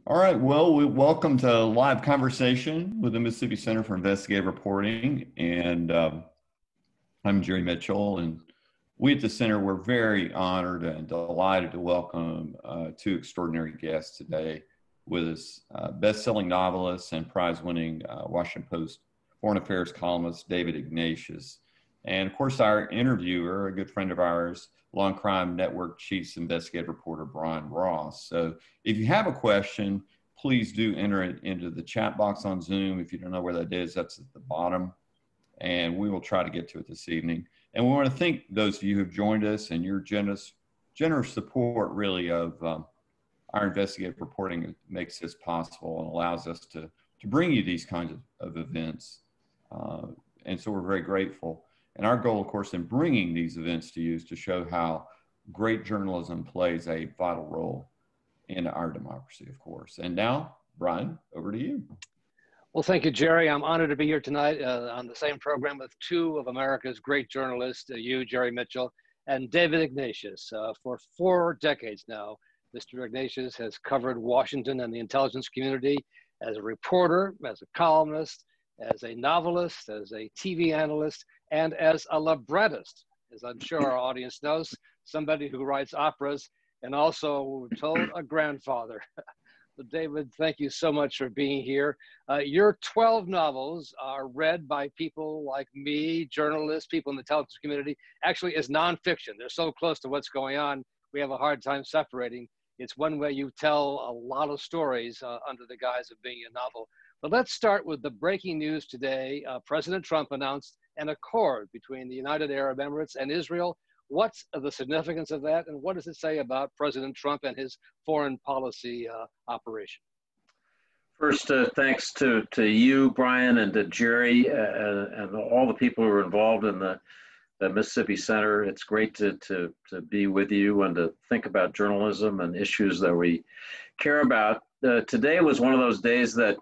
All right, well, welcome to live conversation with the Mississippi Center for Investigative Reporting. And I'm Jerry Mitchell. And we at the center, we're very honored and delighted to welcome two extraordinary guests today with us. Best-selling novelist and prize-winning Washington Post foreign affairs columnist, David Ignatius. And of course, our interviewer, a good friend of ours, Law and Crime Network Chief's investigative reporter, Brian Ross. So if you have a question, please do enter it into the chat box on Zoom. If you don't know where that is, that's at the bottom. And we will try to get to it this evening. And we want to thank those of you who have joined us and your generous support really of our investigative reporting makes this possible and allows us to bring you these kinds of events. And so we're very grateful. And our goal, of course, in bringing these events to you is to show how great journalism plays a vital role in our democracy, of course. And now, Brian, over to you. Well, thank you, Jerry. I'm honored to be here tonight on the same program with two of America's great journalists, you, Jerry Mitchell, and David Ignatius. For 4 decades now, Mr. Ignatius has covered Washington and the intelligence community as a reporter, as a columnist, as a novelist, as a TV analyst, and as a librettist, as I'm sure our audience knows, somebody who writes operas and also, we're told, a grandfather. So David, thank you so much for being here. Your 12 novels are read by people like me, journalists, people in the intelligence community, actually as nonfiction. They're so close to what's going on, we have a hard time separating. It's one way you tell a lot of stories under the guise of being a novel. But let's start with the breaking news today. President Trump announced an accord between the United Arab Emirates and Israel. What's the significance of that, and what does it say about President Trump and his foreign policy operation? First, thanks to you, Brian, and to Jerry, and all the people who are involved in the Mississippi Center. It's great to be with you and to think about journalism and issues that we care about. Today was one of those days that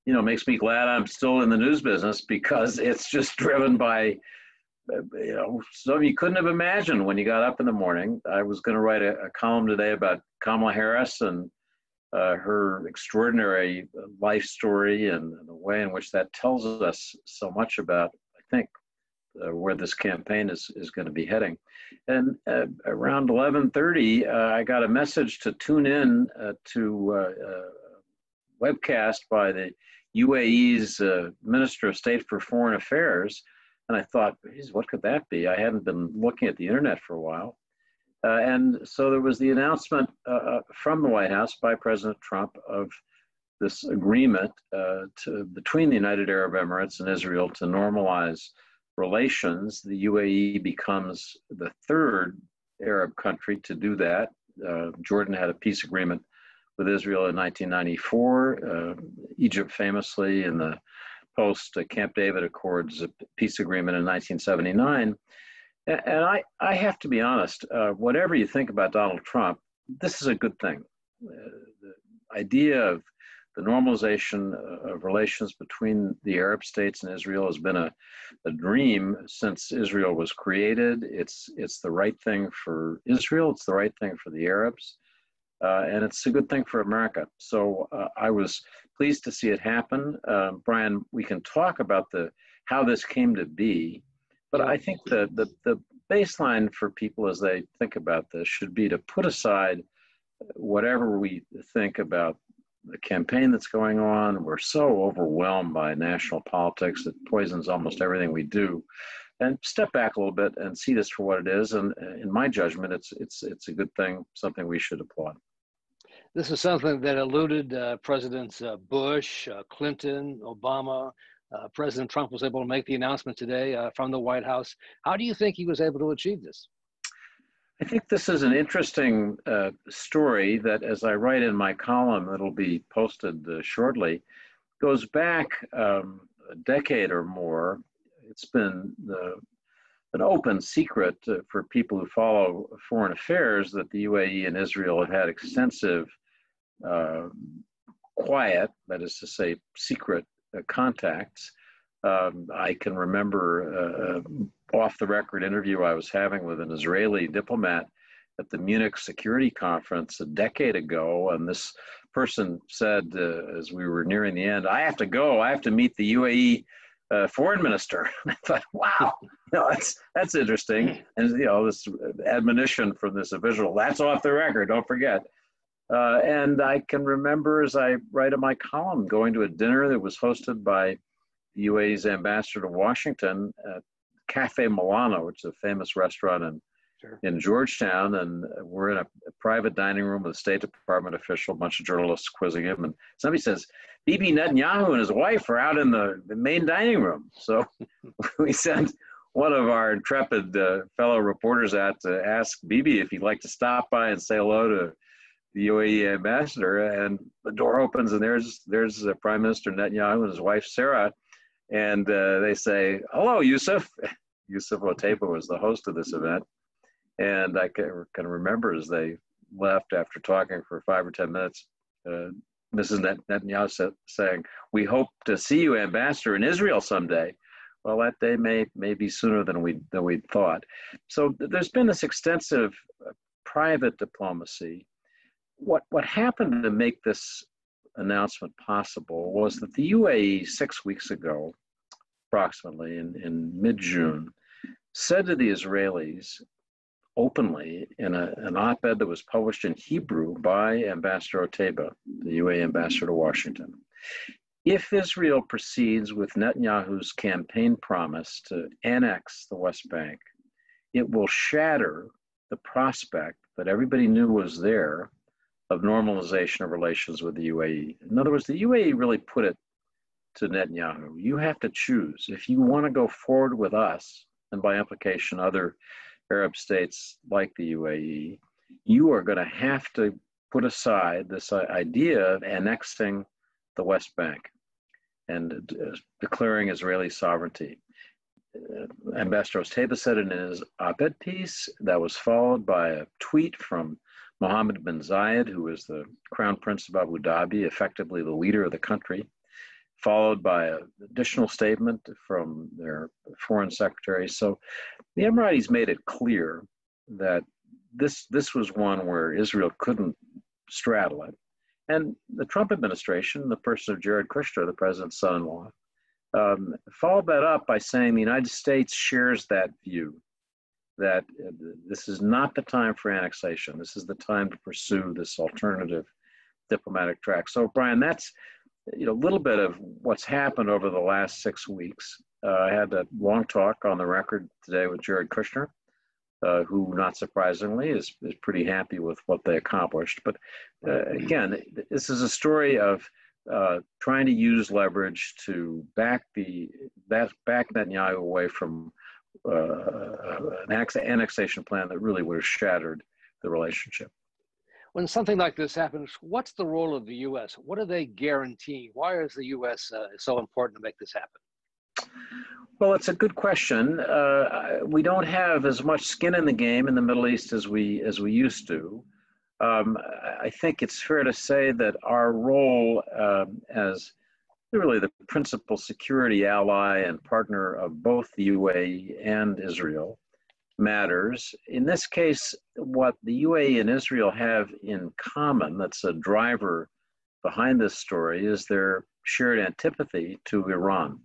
makes me glad I'm still in the news business, because it's just driven by so you couldn't have imagined when you got up in the morning. I was going to write a column today about Kamala Harris and her extraordinary life story and the way in which that tells us so much about, I think, where this campaign is going to be heading. And around 11:30, I got a message to tune in to a webcast by the UAE's Minister of State for Foreign Affairs. And I thought, geez, what could that be? I hadn't been looking at the internet for a while. And so there was the announcement from the White House by President Trump of this agreement between the United Arab Emirates and Israel to normalize relations. The UAE becomes the 3rd Arab country to do that. Jordan had a peace agreement with Israel in 1994. Egypt famously in the post-Camp David Accords peace agreement in 1979. And I have to be honest, whatever you think about Donald Trump, this is a good thing. The idea of the normalization of relations between the Arab states and Israel has been a dream since Israel was created. It's the right thing for Israel. It's the right thing for the Arabs. And it's a good thing for America. So I was pleased to see it happen. Brian, we can talk about how this came to be, but I think the baseline for people as they think about this should be to put aside whatever we think about the campaign that's going on. We're so overwhelmed by national politics that poisons almost everything we do, and step back a little bit and see this for what it is. And in my judgment, it's a good thing, something we should applaud. This is something that eluded Presidents Bush, Clinton, Obama. President Trump was able to make the announcement today from the White House. How do you think he was able to achieve this? I think this is an interesting story that, as I write in my column that'll be posted shortly, goes back a decade or more. It's been an open secret for people who follow foreign affairs that the UAE and Israel have had extensive quiet, that is to say, secret contacts. I can remember off-the-record interview I was having with an Israeli diplomat at the Munich Security Conference a decade ago, and this person said as we were nearing the end, I have to go. I have to meet the UAE foreign minister. I thought, wow, that's interesting. And this admonition from this official, that's off the record, don't forget. And I can remember, as I write in my column, going to a dinner that was hosted by the UAE's ambassador to Washington at Cafe Milano, which is a famous restaurant in Georgetown. And we're in a private dining room with a State Department official, a bunch of journalists quizzing him. And somebody says, Bibi Netanyahu and his wife are out in the main dining room. So we sent one of our intrepid fellow reporters out to ask Bibi if he'd like to stop by and say hello to the UAE ambassador. And the door opens and there's Prime Minister Netanyahu and his wife, Sarah. And they say, hello, Yusuf. Yusuf Oteiba was the host of this event. And I can remember as they left after talking for 5 or 10 minutes, Mrs. Netanyahu saying, we hope to see you, Ambassador, in Israel someday. Well, that day may be sooner than we'd thought. So there's been this extensive private diplomacy. What happened to make this announcement possible was that the UAE 6 weeks ago, approximately in mid-June, said to the Israelis openly in an op-ed that was published in Hebrew by Ambassador Oteiba, the UAE ambassador to Washington, if Israel proceeds with Netanyahu's campaign promise to annex the West Bank, it will shatter the prospect that everybody knew was there of normalization of relations with the UAE. In other words, the UAE really put it to Netanyahu. You have to choose. If you want to go forward with us, and by implication other Arab states like the UAE, you are going to have to put aside this idea of annexing the West Bank and declaring Israeli sovereignty. Ambassador Oteiba said in his op-ed piece that was followed by a tweet from Mohammed bin Zayed, who is the Crown Prince of Abu Dhabi, effectively the leader of the country, followed by an additional statement from their foreign secretary. So the Emiratis made it clear that this was one where Israel couldn't straddle it. And the Trump administration, in the person of Jared Kushner, the president's son-in-law, followed that up by saying the United States shares that view, that this is not the time for annexation. This is the time to pursue this alternative diplomatic track. So, Brian, that's a little bit of what's happened over the last 6 weeks. I had a long talk on the record today with Jared Kushner, who, not surprisingly, is pretty happy with what they accomplished. But again, this is a story of trying to use leverage to back Netanyahu away from an annexation plan that really would have shattered the relationship. When something like this happens, what's the role of the U.S.? What are they guaranteeing? Why is the U.S. So important to make this happen? Well, it's a good question. We don't have as much skin in the game in the Middle East as we used to. I think it's fair to say that our role as really the principal security ally and partner of both the UAE and Israel matters. In this case, what the UAE and Israel have in common, that's a driver behind this story, is their shared antipathy to Iran.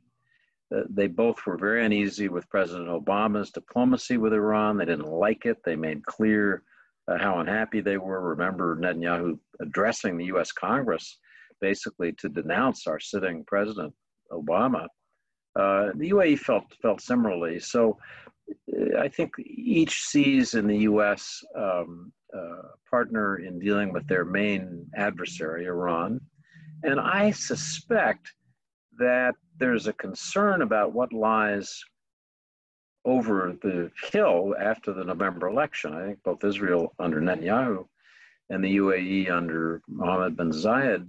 They both were very uneasy with President Obama's diplomacy with Iran. They didn't like it. They made clear how unhappy they were. Remember Netanyahu addressing the US Congress basically to denounce our sitting President Obama. The UAE felt similarly. So I think each sees in the US partner in dealing with their main adversary, Iran. And I suspect that there's a concern about what lies over the hill after the November election. I think both Israel under Netanyahu and the UAE under Mohammed bin Zayed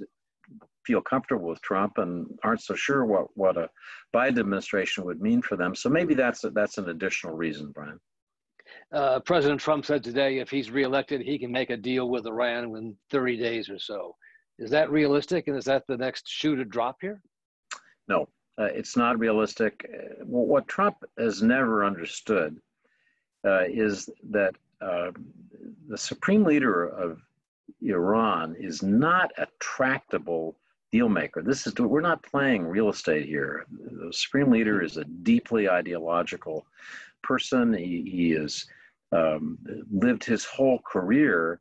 feel comfortable with Trump and aren't so sure what a Biden administration would mean for them. So maybe that's an additional reason, Brian. President Trump said today if he's reelected, he can make a deal with Iran within 30 days or so. Is that realistic? And is that the next shoe to drop here? No, it's not realistic. What Trump has never understood is that the supreme leader of Iran is not a tractable deal maker. We're not playing real estate here. The Supreme Leader is a deeply ideological person. He has lived his whole career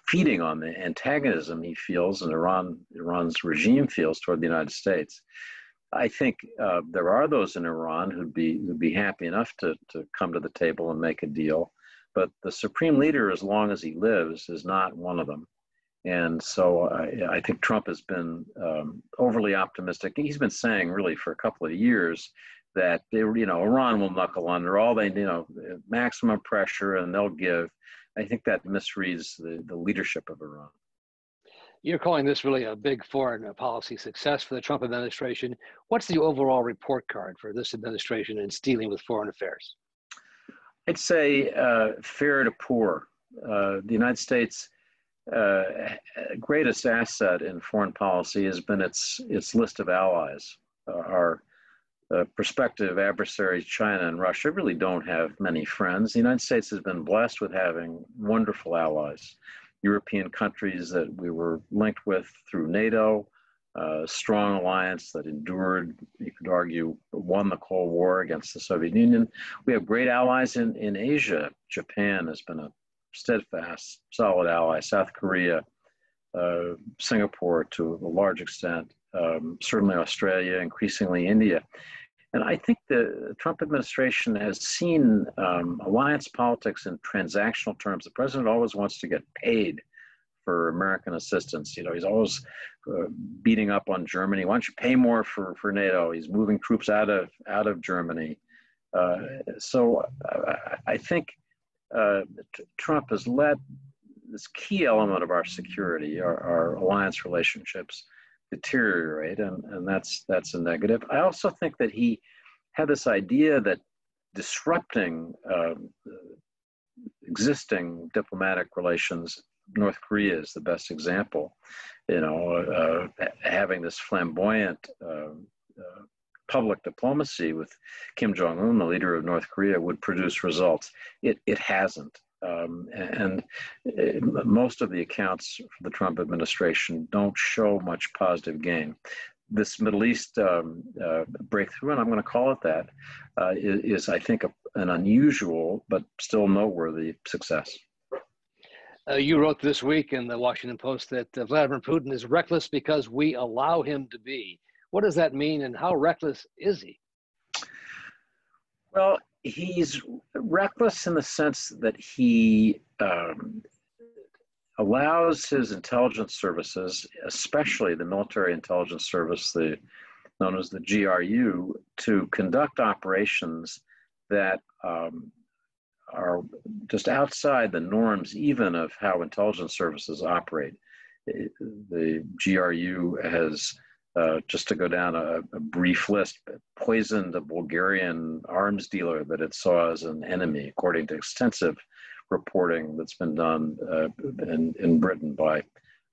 feeding on the antagonism he feels and Iran's regime feels toward the United States. I think there are those in Iran who'd be happy enough to come to the table and make a deal, but the Supreme Leader, as long as he lives, is not one of them. And so I think Trump has been overly optimistic. He's been saying really for a couple of years that Iran will knuckle under, all they maximum pressure and they'll give. I think that misreads the leadership of Iran. You're calling this really a big foreign policy success for the Trump administration. What's the overall report card for this administration in dealing with foreign affairs? I'd say fair to poor. The United States' greatest asset in foreign policy has been its list of allies. Our prospective adversaries, China and Russia, really don't have many friends. The United States has been blessed with having wonderful allies. European countries that we were linked with through NATO, strong alliance that endured, you could argue, won the Cold War against the Soviet Union. We have great allies in Asia. Japan has been a steadfast, solid ally. South Korea, Singapore to a large extent, certainly Australia, increasingly India. And I think the Trump administration has seen alliance politics in transactional terms. The president always wants to get paid for American assistance. He's always beating up on Germany. Why don't you pay more for NATO? He's moving troops out of Germany. So I think Trump has let this key element of our security, our alliance relationships, deteriorate, and that's a negative. I also think that he had this idea that disrupting existing diplomatic relations, North Korea is the best example, having this flamboyant public diplomacy with Kim Jong-un, the leader of North Korea, would produce results. It hasn't. And most of the accounts for the Trump administration don't show much positive gain. This Middle East breakthrough, and I'm going to call it that, is I think, an unusual but still noteworthy success. You wrote this week in the Washington Post that Vladimir Putin is reckless because we allow him to be. What does that mean, and how reckless is he? Well, he's reckless in the sense that he allows his intelligence services, especially the military intelligence service, known as the GRU, to conduct operations that are just outside the norms even of how intelligence services operate. The GRU has, just to go down a brief list, poisoned a Bulgarian arms dealer that it saw as an enemy, according to extensive reporting that's been done in Britain by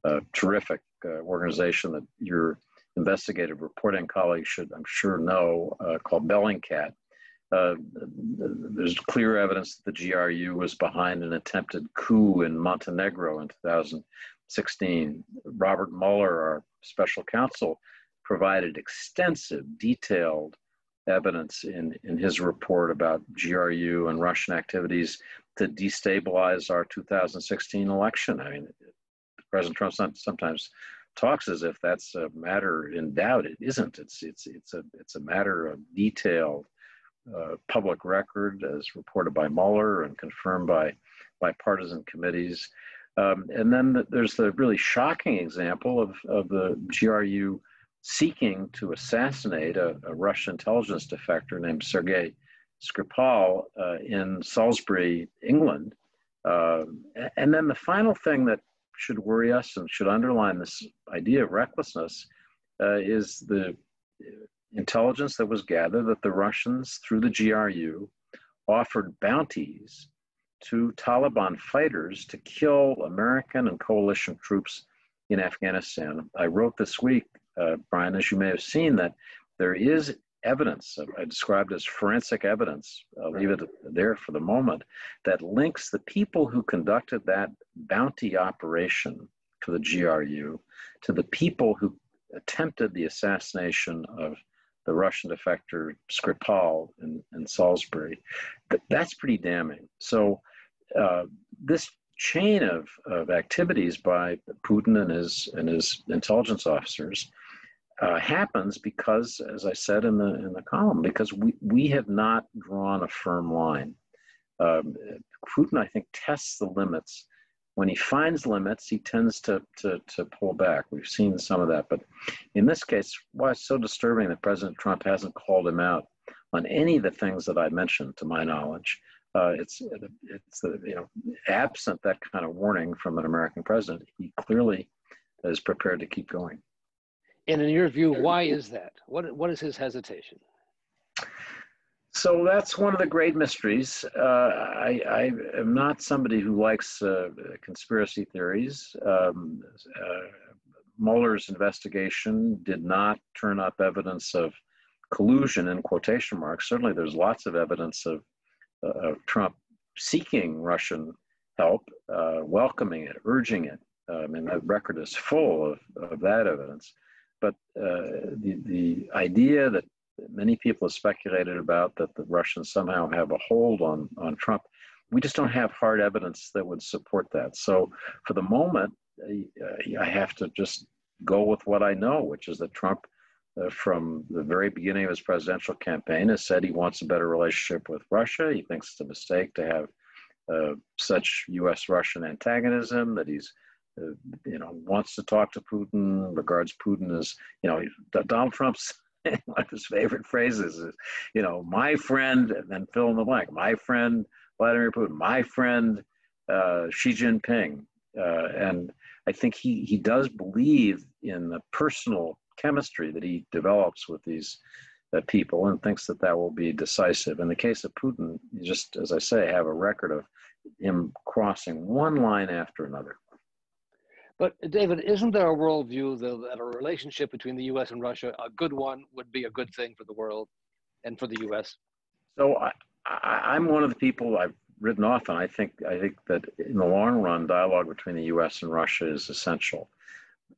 a terrific organization that your investigative reporting colleagues should, I'm sure, know, called Bellingcat. There's clear evidence that the GRU was behind an attempted coup in Montenegro in 2016. Robert Mueller, our special counsel, provided extensive, detailed evidence in his report about GRU and Russian activities to destabilize our 2016 election. I mean, President Trump sometimes talks as if that's a matter in doubt. It isn't. It's a matter of detailed public record, as reported by Mueller and confirmed by partisan committees. And then there's the really shocking example of the GRU seeking to assassinate a Russian intelligence defector named Sergei Skripal in Salisbury, England. And then the final thing that should worry us and should underline this idea of recklessness is the intelligence that was gathered that the Russians, through the GRU, offered bounties to Taliban fighters to kill American and coalition troops in Afghanistan. I wrote this week, Brian, as you may have seen, that there is evidence, I described as forensic evidence, I'll leave it there for the moment, that links the people who conducted that bounty operation for the GRU to the people who attempted the assassination of the Russian defector Skripal in Salisbury. That's pretty damning. So this chain of activities by Putin and his intelligence officers happens because, as I said in the column, because we have not drawn a firm line. Putin, I think, tests the limits. When he finds limits, he tends to pull back. We've seen some of that, but in this case, why it's so disturbing that President Trump hasn't called him out on any of the things that I mentioned, to my knowledge. It's absent that kind of warning from an American president, he clearly is prepared to keep going. And in your view, why is that? What is his hesitation? So that's one of the great mysteries. I am not somebody who likes conspiracy theories. Mueller's investigation did not turn up evidence of collusion, in quotation marks. Certainly there's lots of evidence of Trump seeking Russian help, welcoming it, urging it. And that record is full of that evidence. But the idea that many people have speculated about, that the Russians somehow have a hold on Trump, we just don't have hard evidence that would support that. So for the moment, I have to just go with what I know, which is that Trump, from the very beginning of his presidential campaign, has said he wants a better relationship with Russia. He thinks it's a mistake to have such U.S.-Russian antagonism, that he's wants to talk to Putin, regards Putin as, Donald Trump's, one of his favorite phrases is, my friend, and then fill in the blank, my friend Vladimir Putin, my friend Xi Jinping. And I think he does believe in the personal chemistry that he develops with these people, and thinks that will be decisive. In the case of Putin, you just, as I say, have a record of him crossing one line after another. But David, isn't there a worldview that a relationship between the U.S. and Russia, a good one, would be a good thing for the world and for the U.S.? So I'm one of the people, I've written often, I think that in the long run, dialogue between the U.S. and Russia is essential.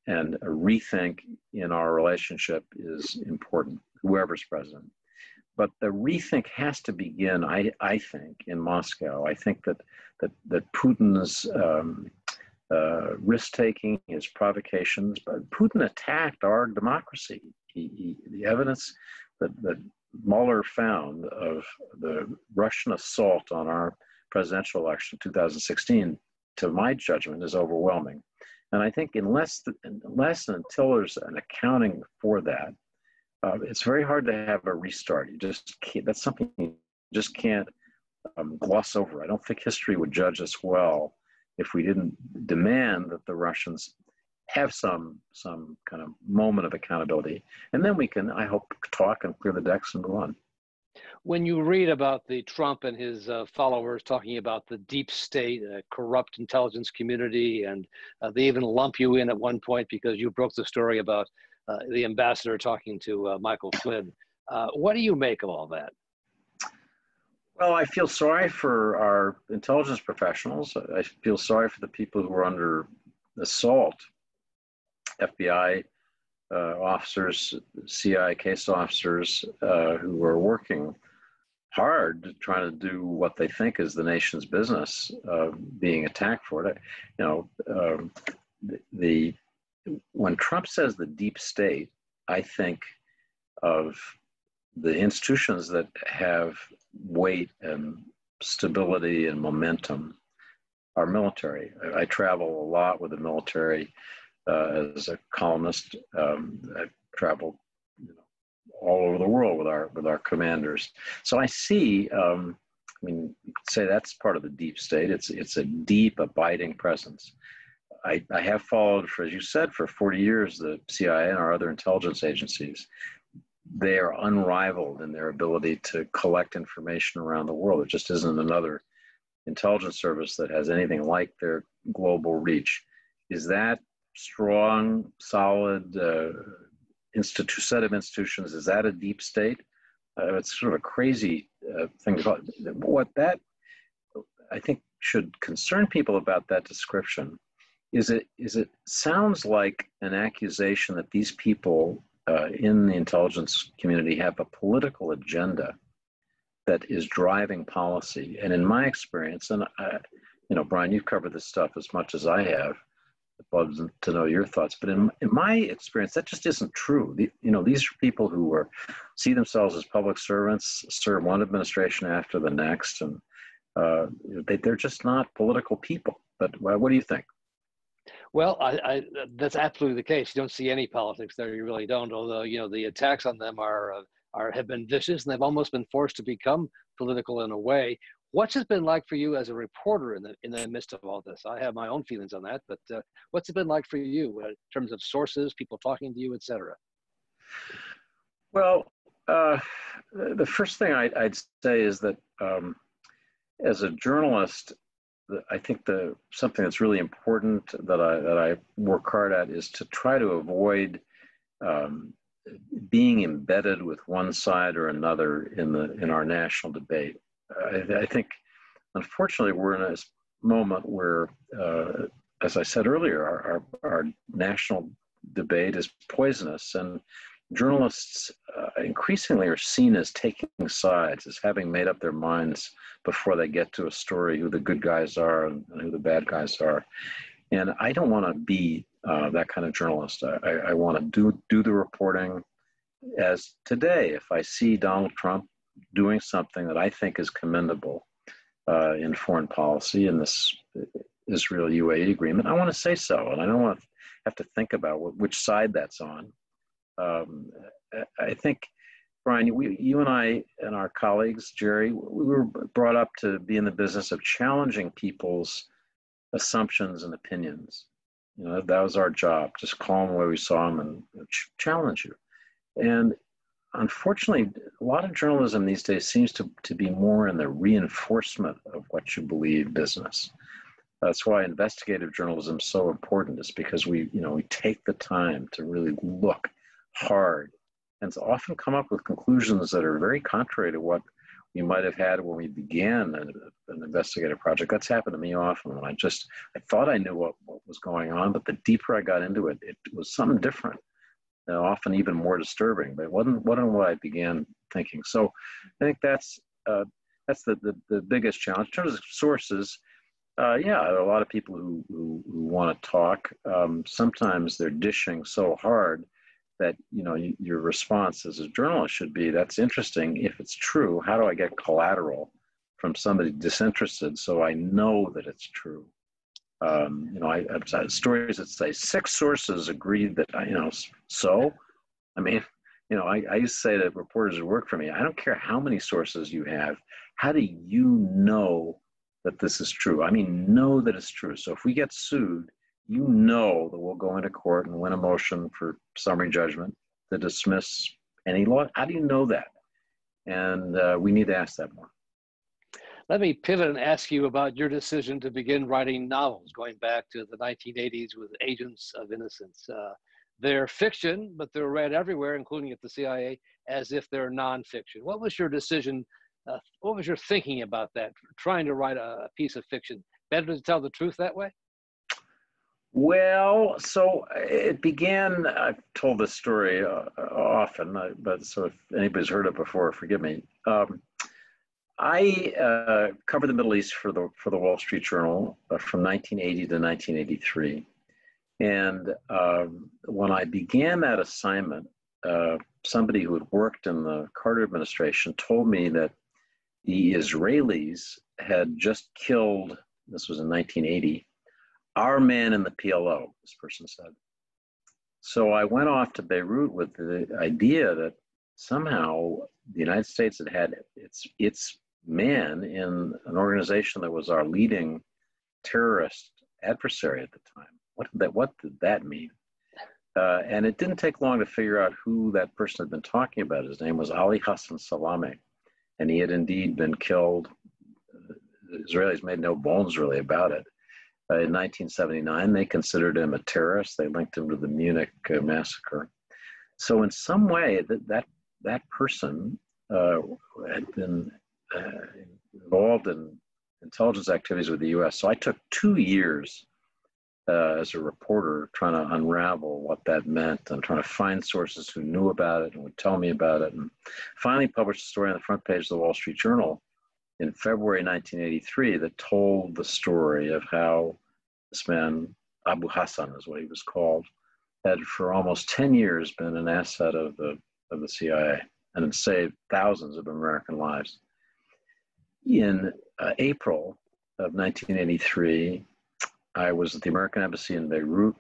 And a rethink in our relationship is important, whoever's president. But the rethink has to begin, I think, in Moscow. I think that Putin's risk-taking, his provocations, but Putin attacked our democracy. The evidence that Mueller found of the Russian assault on our presidential election in 2016, to my judgment, is overwhelming. And I think unless and until there's an accounting for that, it's very hard to have a restart. You just can't, that's something you just can't gloss over. I don't think history would judge us well if we didn't demand that the Russians have some kind of moment of accountability. And then we can, I hope, talk and clear the decks and move on. When you read about the Trump and his followers talking about the deep state, corrupt intelligence community, and they even lump you in at one point because you broke the story about the ambassador talking to Michael Flynn. What do you make of all that? Well, I feel sorry for our intelligence professionals. I feel sorry for the people who are under assault, FBI officers, CIA case officers who are working hard trying to do what they think is the nation's business, being attacked for it. When Trump says the deep state, I think of the institutions that have weight and stability and momentum. Our military. I travel a lot with the military as a columnist. I've traveled all over the world with our commanders. So I see, you could say that's part of the deep state. It's a deep, abiding presence. I have followed, as you said, for 40 years, the CIA and our other intelligence agencies. They are unrivaled in their ability to collect information around the world. There just isn't another intelligence service that has anything like their global reach. Is that strong, solid set of institutions, is that a deep state? It's sort of a crazy thing to call it. What that, I think, should concern people about that description is it sounds like an accusation that these people in the intelligence community have a political agenda that is driving policy. And in my experience, and Brian, you've covered this stuff as much as I have. I'd love to know your thoughts. But in my experience, that just isn't true. These are people who see themselves as public servants, serve one administration after the next, and they're just not political people. But what do you think? Well, that's absolutely the case. You don't see any politics there. You really don't. Although, the attacks on them have been vicious, and they've almost been forced to become political in a way. What's it been like for you as a reporter in the midst of all this? I have my own feelings on that, but what's it been like for you in terms of sources, people talking to you, et cetera? Well, the first thing I'd say is that as a journalist, I think something that's really important that I work hard at is to try to avoid being embedded with one side or another in our national debate. I think, unfortunately, we're in a moment where, as I said earlier, our national debate is poisonous, and journalists increasingly are seen as taking sides, as having made up their minds before they get to a story who the good guys are and who the bad guys are. And I don't want to be that kind of journalist. I want to do the reporting. As today, if I see Donald Trump doing something that I think is commendable in foreign policy in this Israel-UAE agreement, I want to say so, and I don't want to have to think about which side that's on. I think, Brian, you and I and our colleagues, Jerry, we were brought up to be in the business of challenging people's assumptions and opinions. That was our job. Just call them the way we saw them and challenge you. And unfortunately, a lot of journalism these days seems to be more in the reinforcement of what you believe business. That's why investigative journalism is so important. Is because we take the time to really look hard and to often come up with conclusions that are very contrary to what we might have had when we began an investigative project. That's happened to me often when I thought I knew what was going on, but the deeper I got into it, it was something different. Often even more disturbing, but it wasn't what I began thinking. So I think that's the biggest challenge. In terms of sources, there are a lot of people who want to talk. Sometimes they're dishing so hard that your response as a journalist should be, that's interesting. If it's true, how do I get collateral from somebody disinterested so I know that it's true? I've had stories that say 6 sources agreed that, so, I used to say to reporters who work for me, I don't care how many sources you have, how do you know that this is true? Know that it's true. So if we get sued, that we'll go into court and win a motion for summary judgment to dismiss any law. How do you know that? And we need to ask that more. Let me pivot and ask you about your decision to begin writing novels going back to the 1980s with Agents of Innocence. They're fiction, but they're read everywhere, including at the CIA, as if they're nonfiction. What was your decision? What was your thinking about that, trying to write a piece of fiction? Better to tell the truth that way? Well, so it began, I've told this story often, but so if anybody's heard it before, forgive me. I covered the Middle East for the Wall Street Journal from 1980 to 1983. And when I began that assignment, somebody who had worked in the Carter administration told me that the Israelis had just killed, this was in 1980, our man in the PLO, this person said. So I went off to Beirut with the idea that somehow the United States had its man in an organization that was our leading terrorist adversary at the time. What did that mean? And it didn't take long to figure out who that person had been talking about. His name was Ali Hassan Salameh, and he had indeed been killed. The Israelis made no bones really about it. In 1979, they considered him a terrorist. They linked him to the Munich massacre. So in some way, that person had been involved in intelligence activities with the U.S. So I took 2 years as a reporter trying to unravel what that meant and trying to find sources who knew about it and would tell me about it. And finally published a story on the front page of the Wall Street Journal in February 1983 that told the story of how this man, Abu Hassan is what he was called, had for almost 10 years been an asset of the CIA and had saved thousands of American lives. In April of 1983, I was at the American Embassy in Beirut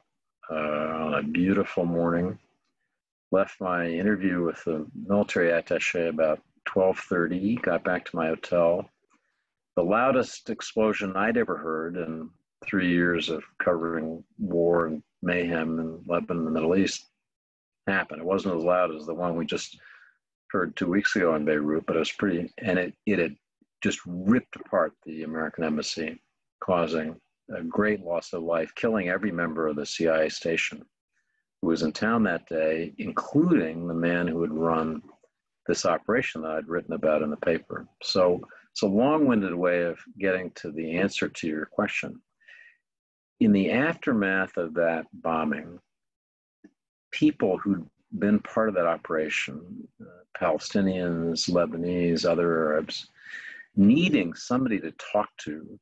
on a beautiful morning, left my interview with the military attaché about 12:30, got back to my hotel. The loudest explosion I'd ever heard in 3 years of covering war and mayhem in Lebanon and the Middle East happened. It wasn't as loud as the one we just heard 2 weeks ago in Beirut, but it was pretty, and it had just ripped apart the American Embassy, causing a great loss of life, killing every member of the CIA station who was in town that day, including the man who had run this operation that I'd written about in the paper. So it's a long-winded way of getting to the answer to your question. In the aftermath of that bombing, people who'd been part of that operation, Palestinians, Lebanese, other Arabs, needing somebody to talk to,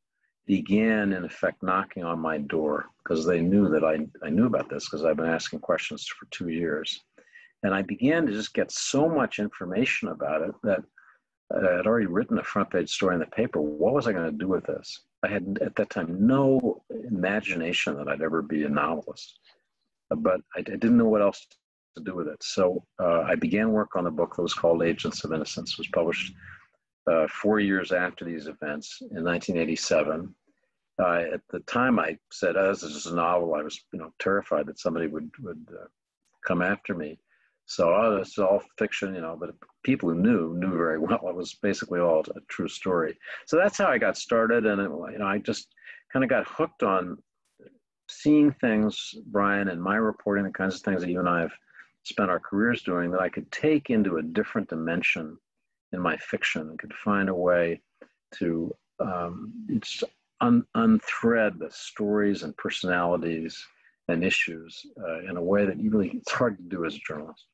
began in effect knocking on my door because they knew that I knew about this because I've been asking questions for 2 years. And I began to just get so much information about it that I had already written a front page story in the paper. What was I going to do with this? I had at that time no imagination that I'd ever be a novelist, but I didn't know what else to do with it. So I began work on a book that was called Agents of Innocence. It was published 4 years after these events in 1987. At the time I said, oh, this is a novel. I was terrified that somebody would come after me. So this is all fiction, but people who knew very well. It was basically all a true story. So that's how I got started. And I just kind of got hooked on seeing things, Brian, and my reporting, the kinds of things that you and I have spent our careers doing, that I could take into a different dimension in my fiction and could find a way to unthread the stories and personalities and issues in a way that it's hard to do as a journalist.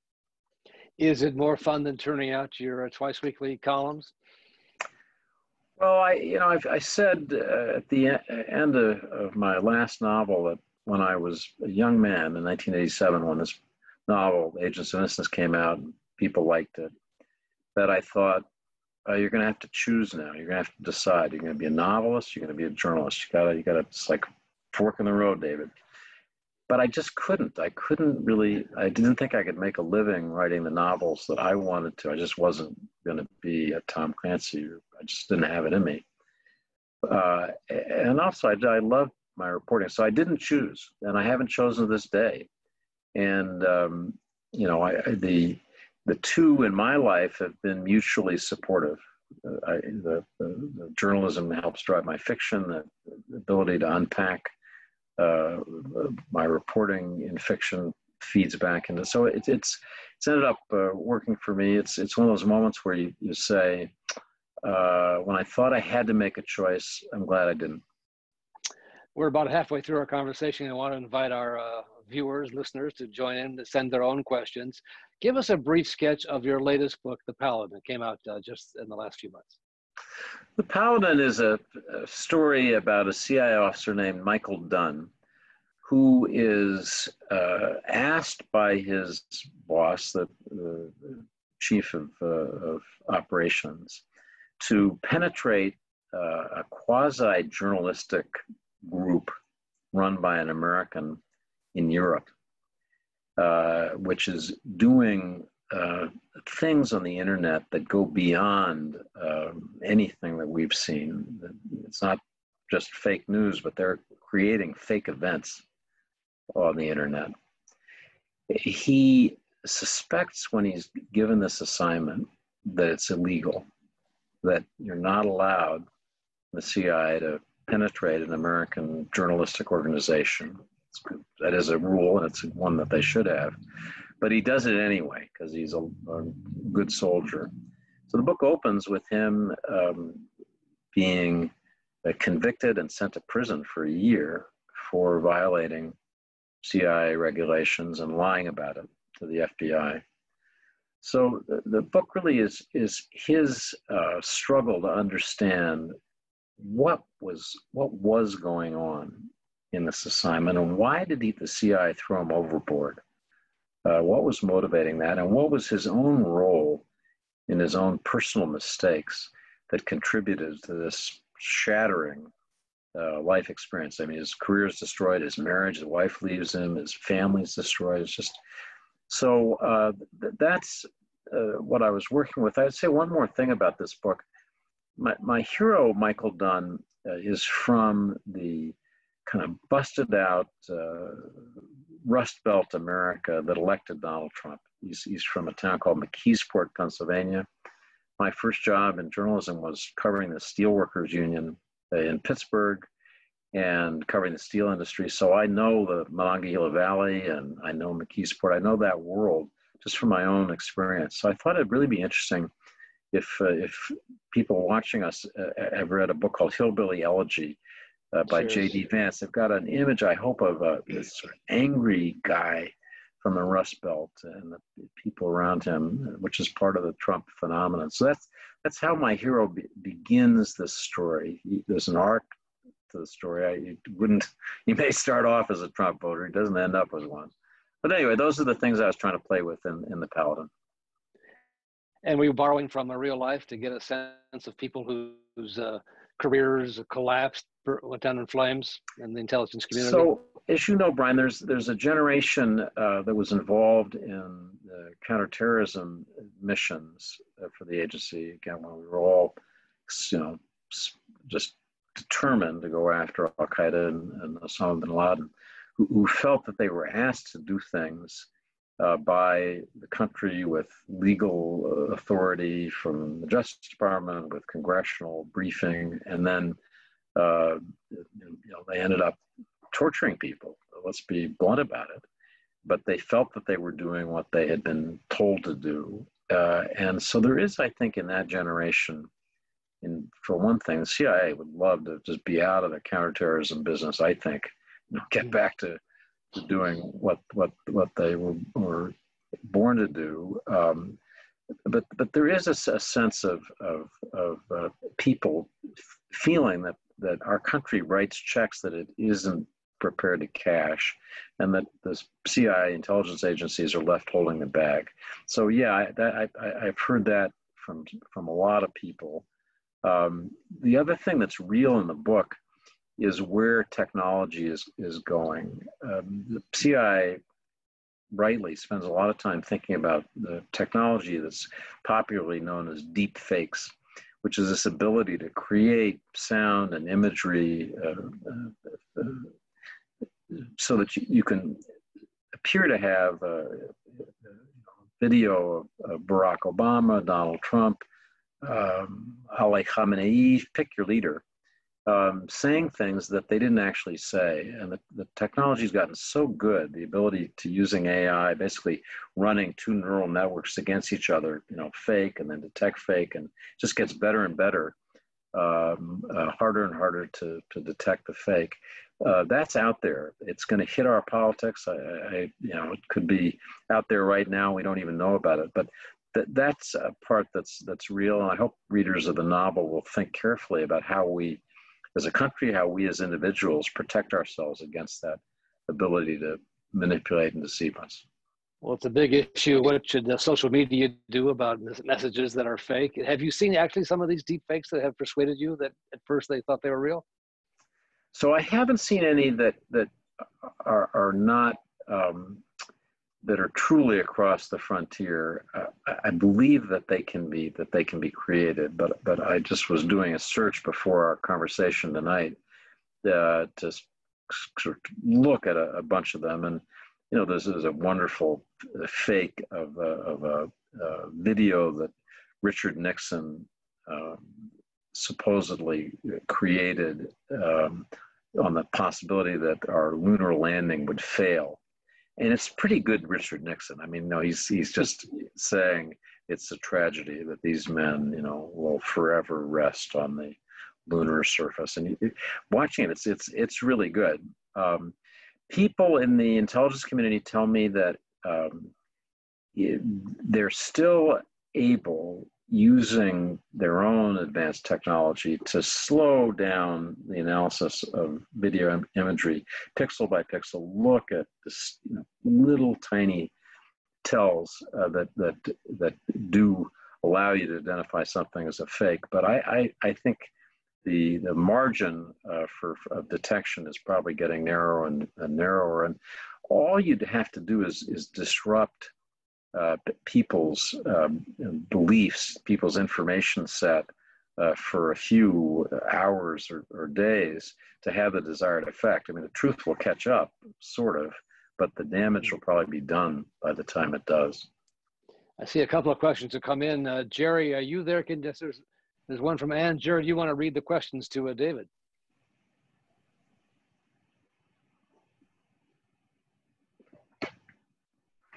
Is it more fun than turning out your twice weekly columns? Well, I said at the end of my last novel that when I was a young man in 1987, when this novel, Agents of Innocence, came out and people liked it, that I thought, you're going to have to choose now. You're going to have to decide. You're going to be a novelist. You're going to be a journalist. You got to, it's like fork in the road, David. But I just couldn't. I didn't think I could make a living writing the novels that I wanted to. I just wasn't going to be a Tom Clancy. I just didn't have it in me. And also, I loved my reporting. So I didn't choose, and I haven't chosen to this day. And, the two in my life have been mutually supportive. The journalism helps drive my fiction, the ability to unpack my reporting in fiction feeds back into. So it's ended up working for me. It's one of those moments where you say, when I thought I had to make a choice, I'm glad I didn't. We're about halfway through our conversation. I want to invite our viewers, listeners to join in, to send their own questions. Give us a brief sketch of your latest book, The Paladin. It came out just in the last few months. The Paladin is a story about a CIA officer named Michael Dunn, who is asked by his boss, the chief of operations, to penetrate a quasi-journalistic group run by an American in Europe, which is doing things on the internet that go beyond anything that we've seen. It's not just fake news, but they're creating fake events on the internet. He suspects when he's given this assignment that it's illegal, that you're not allowed, the CIA, to penetrate an American journalistic organization. That is a rule, and it's one that they should have. But he does it anyway because he's a good soldier. So the book opens with him being convicted and sent to prison for a year for violating CIA regulations and lying about it to the FBI. So the book really is his struggle to understand what was going on in this assignment, and why did the CIA throw him overboard? What was motivating that, and what was his own role in his own personal mistakes that contributed to this shattering life experience? I mean, his career is destroyed, his marriage, his wife leaves him, his family's destroyed. It's just so that's what I was working with. I'd say one more thing about this book. My hero, Michael Dunn, is from the kind of busted out Rust Belt America that elected Donald Trump. He's from a town called McKeesport, Pennsylvania. My first job in journalism was covering the Steelworkers Union in Pittsburgh and covering the steel industry. So I know the Monongahela Valley and I know McKeesport. I know that world just from my own experience. So I thought it'd really be interesting if people watching us have read a book called Hillbilly Elegy by Sure. J.D. Vance. They've got an image, I hope, of this sort of angry guy from the Rust Belt and the people around him, which is part of the Trump phenomenon. So that's how my hero begins this story. There's an arc to the story. He may start off as a Trump voter. He doesn't end up as one. But anyway, those are the things I was trying to play with in the Paladin. And were you borrowing from a real life to get a sense of people whose careers collapsed, went down in flames in the intelligence community? So, as you know, Brian, there's a generation that was involved in counterterrorism missions for the agency. Again, when we were all, just determined to go after Al Qaeda and Osama bin Laden, who felt that they were asked to do things by the country with legal authority from the Justice Department, with congressional briefing, and then they ended up torturing people. Let's be blunt about it. But they felt that they were doing what they had been told to do. And so there is, I think, in that generation, for one thing, the CIA would love to just be out of the counterterrorism business, I think, get back to doing what they were born to do. But there is a sense of people feeling that our country writes checks that it isn't prepared to cash, and that the CIA intelligence agencies are left holding the bag. So yeah, I've heard that from a lot of people. The other thing that's real in the book is where technology is going. The CIA rightly spends a lot of time thinking about the technology that's popularly known as deep fakes, which is this ability to create sound and imagery so that you can appear to have a video of Barack Obama, Donald Trump, Ali Khamenei, pick your leader, saying things that they didn't actually say. And the technology's gotten so good, the ability to using AI, basically running two neural networks against each other, fake and then detect fake, and just gets better and better, harder and harder to detect the fake. That's out there. It's going to hit our politics. It could be out there right now. We don't even know about it, but that's a part that's real. And I hope readers of the novel will think carefully about how we, as a country, how we as individuals protect ourselves against that ability to manipulate and deceive us. Well, it's a big issue. What should social media do about messages that are fake? Have you seen actually some of these deep fakes that have persuaded you that at first they thought they were real? So I haven't seen any that are not that are truly across the frontier. I believe that they can be created, but I just was doing a search before our conversation tonight to sort of look at a bunch of them, and this is a wonderful fake of a video that Richard Nixon supposedly created on the possibility that our lunar landing would fail. And it's pretty good Richard Nixon. I mean, no, he's just saying, it's a tragedy that these men, you know, will forever rest on the lunar surface. And watching it, it's really good. People in the intelligence community tell me that they're still able, using their own advanced technology, to slow down the analysis of video imagery, pixel by pixel, look at this, you know, little tiny tells that do allow you to identify something as a fake. But I think the margin of detection is probably getting narrower and narrower, and all you'd have to do is disrupt people's beliefs, people's information set for a few hours or days to have the desired effect. I mean, the truth will catch up, sort of, but the damage will probably be done by the time it does. I see a couple of questions that come in. Jerry, are you there? There's one from Ann. Jerry, do you want to read the questions to David?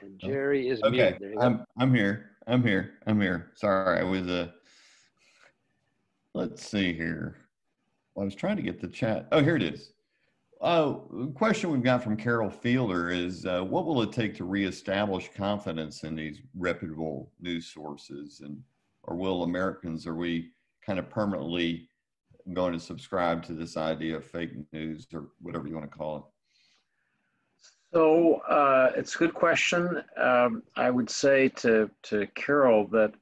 And Jerry is okay. muted. I'm here. Sorry, I was let's see here. Well, I was trying to get the chat. Oh, here it is. Question we've got from Carol Fielder is, what will it take to reestablish confidence in these reputable news sources, or will Americans, are we kind of permanently going to subscribe to this idea of fake news, or whatever you want to call it? So it's a good question. I would say to Carol that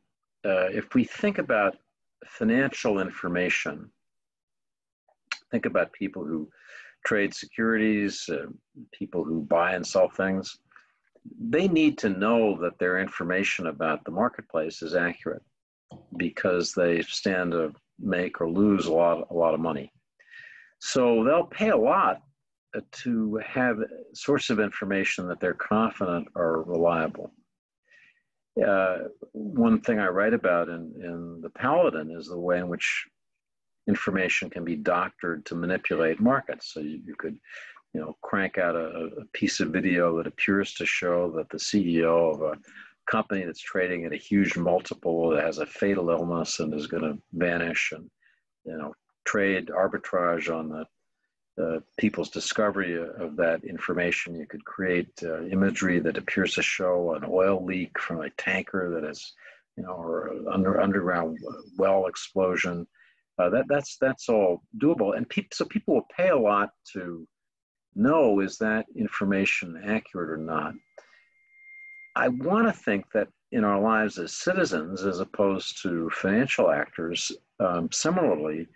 if we think about financial information, think about people who trade securities, people who buy and sell things, they need to know that their information about the marketplace is accurate, because they stand to make or lose a lot of money. So they'll pay a lot to have a source of information that they're confident are reliable. One thing I write about in the Paladin is the way in which information can be doctored to manipulate markets. So you could, you know, crank out a piece of video that appears to show that the CEO of a company that's trading at a huge multiple that has a fatal illness and is going to vanish, and, you know, trade arbitrage on the people's discovery of that information. You could create imagery that appears to show an oil leak from a tanker that is, you know, or underground well explosion. That's all doable, and so people will pay a lot to know, is that information accurate or not. I want to think that in our lives as citizens, as opposed to financial actors, similarly,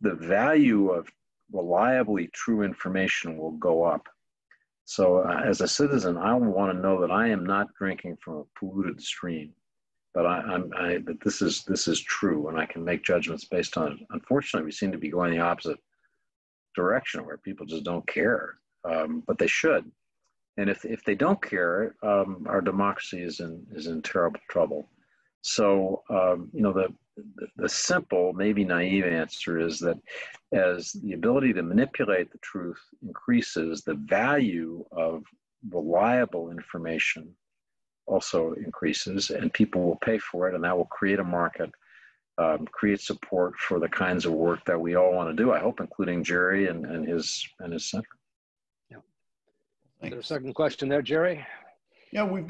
the value of reliably true information will go up. So as a citizen, I want to know that I am not drinking from a polluted stream, but that this is true, and I can make judgments based on it. Unfortunately, we seem to be going the opposite direction, where people just don't care, but they should. And if they don't care, our democracy is in terrible trouble. So you know, the simple, maybe naive answer is that as the ability to manipulate the truth increases, the value of reliable information also increases, and people will pay for it, and that will create a market, create support for the kinds of work that we all want to do, I hope, including Jerry and his center. Yeah. Is there a second question there, Jerry? Yeah, we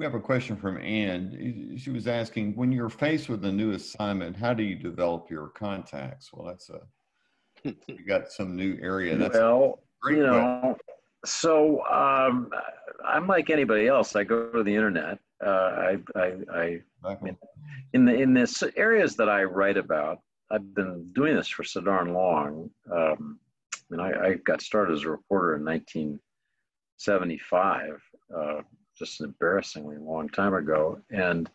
have a question from Ann. She was asking, when you're faced with a new assignment, how do you develop your contacts? Well, that's you got some new area. That's well, you know, so I'm like anybody else. I go to the internet. I mean, in this areas that I write about, I've been doing this for so darn long. I mean, I got started as a reporter in 1975. Just an embarrassingly long time ago. And,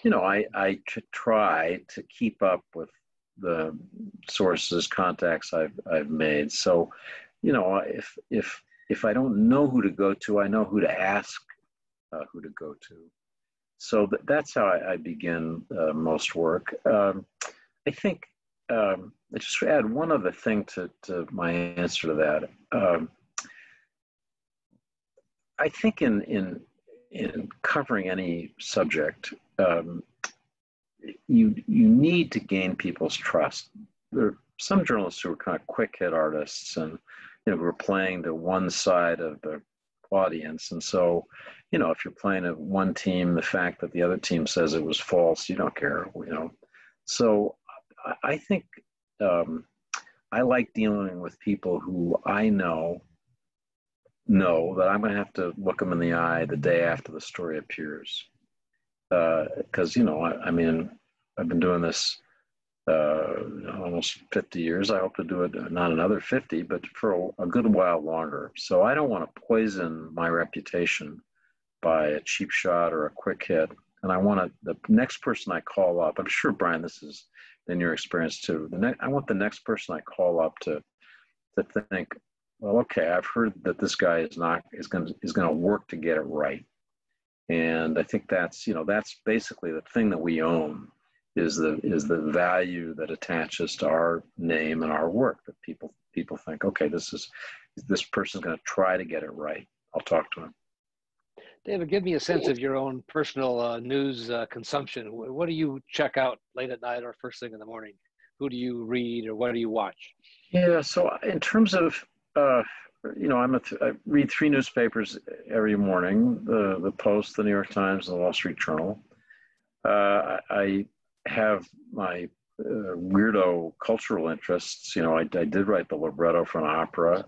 you know, I try to keep up with the sources, contacts I've made. So, you know, if I don't know who to go to, I know who to ask who to go to. So that's how I begin most work. I think, I just add one other thing to my answer to that. I think in in covering any subject, you need to gain people's trust. There are some journalists who are kind of quick hit artists, and who are playing to one side of the audience. And so, if you're playing at one team, the fact that the other team says it was false, you don't care. So I think I like dealing with people who I know that I'm going to have to look them in the eye the day after the story appears. Because, I mean, I've been doing this almost 50 years. I hope to do it not another 50, but for a good while longer. So I don't want to poison my reputation by a cheap shot or a quick hit. And I want the next person I call up, I'm sure, Brian, this is in your experience too. I want the next person I call up to think, well, okay, I've heard that this guy is going to work to get it right. And I think that's basically the thing that we own is the value that attaches to our name and our work, that people think, okay, this person's going to try to get it right. I'll talk to him. David, give me a sense of your own personal news consumption. What do you check out late at night or first thing in the morning? Who do you read or what do you watch? Yeah, so in terms of, I read 3 newspapers every morning, the Post, the New York Times, and the Wall Street Journal. I have my weirdo cultural interests. I did write the libretto for an opera.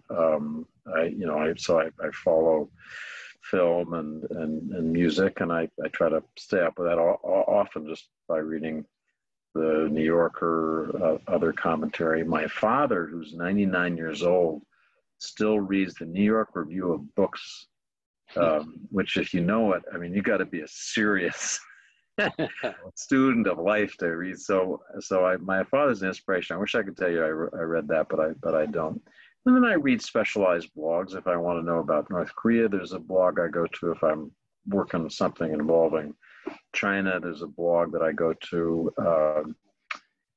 I follow film and music, and I try to stay up with that often just by reading the New Yorker, other commentary. My father, who's 99 years old, still reads the New York Review of Books, which, if you know it, I mean, you got to be a serious student of life to read. So my father's an inspiration. I wish I could tell you I read that, but I don't. And then I read specialized blogs. If I want to know about North Korea, there's a blog I go to. If I'm working on something involving China, there's a blog that I go to.